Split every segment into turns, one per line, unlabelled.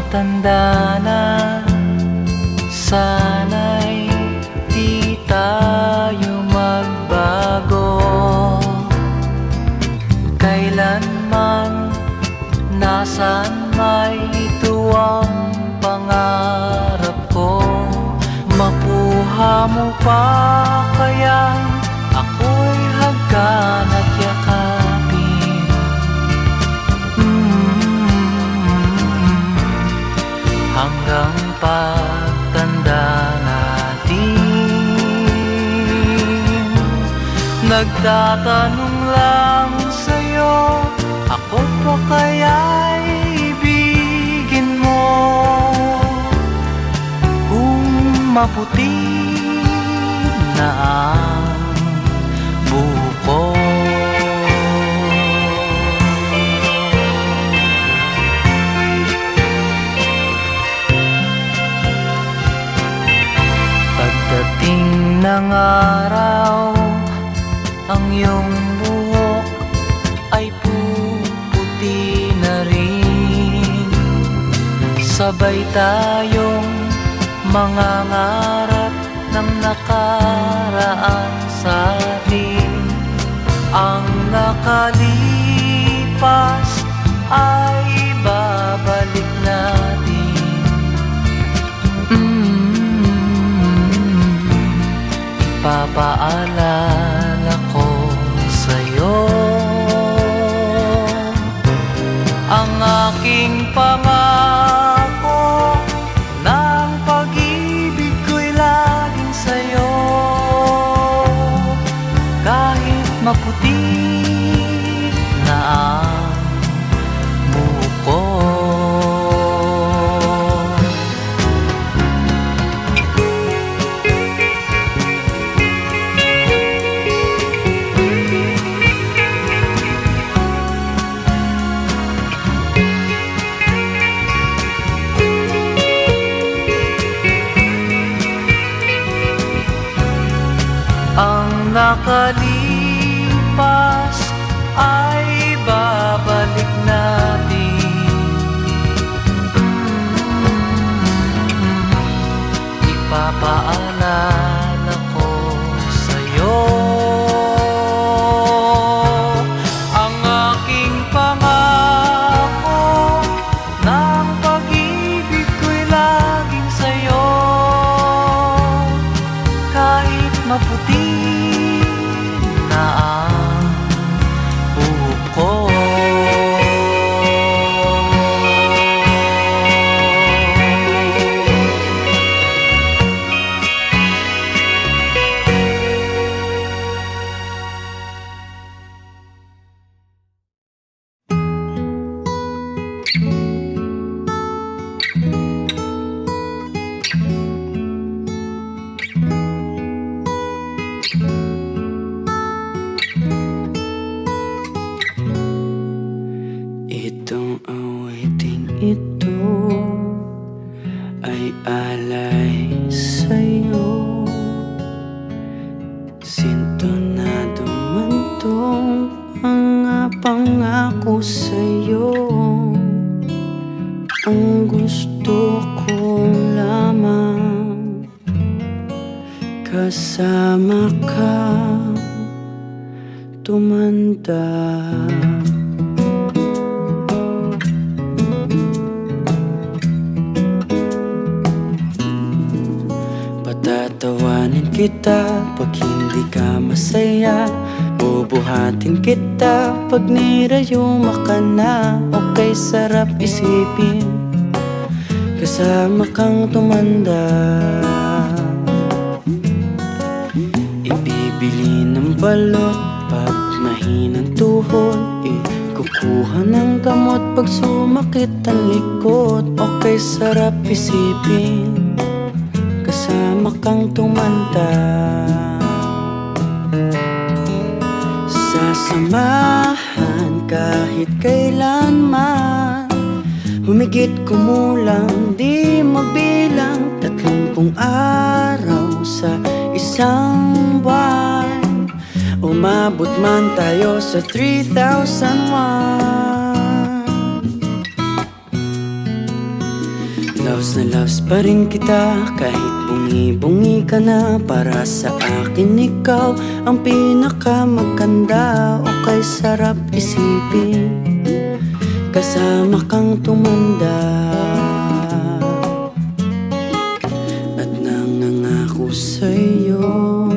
Matanda na, sana'y di tayo magbago. Kailanman, nasaan may ito ang pangarap ko. Makuha mo pa kaya ako'y hagkan at yakapin. Hanggang pagtanda natin, nagtatanong lang sa'yo, ako pa kaya'y ibigin mo? Kung maputi na ang buko. Pagdating ng araw, ang iyong buhok ay puputi na rin. Sabay tayong mangangarap ng nakaraan sa atin. Ang nakalipas ay babalik natin. Ipapaalala ko sa'yo ang aking pangako, ng pag-ibig ko'y laging sa'yo. Kahit maputi na ang buko. Ang nakalipas ay babalik natin. Ipapaalala ko sa'yo ang aking pangako, ng pag-ibig ko'y laging sa'yo. Kahit maputi na ang buko. Itong awiting ito ay alay sa'yo. Sintonado man tong mga pangako sa'yo. Ang gusto ko lamang kasama ka tumanda. Patatawanin kita pag hindi ka masaya. Bubuhatin kita pag nirayuma ka na. Okay, sarap isipin kasama kang tumanda. Ibibili ng balot pag mahinang tuhod. Kukuha ng gamot pag sumakit ang likod. Okay, sarap isipin kasama kang tumanda. Sasamahan kahit kailanman. Humigit kumulang di mabilang 30 araw sa isang buwan. Umabot man tayo sa 3,001. na loves pa rin kita kahit bungi-bungi ka na. Para sa akin ikaw ang pinakamaganda, o kay sarap isipin kasama kang tumanda. At nangangako sa'yo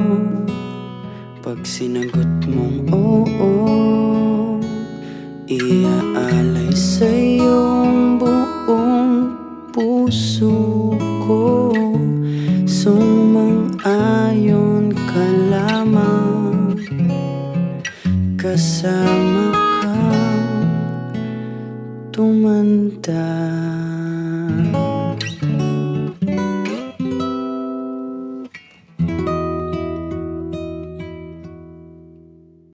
pag sinagot mong oo, iaalay sa'yong buong puso ko. Sumang-ayon ka lamang kasama kang tumanda.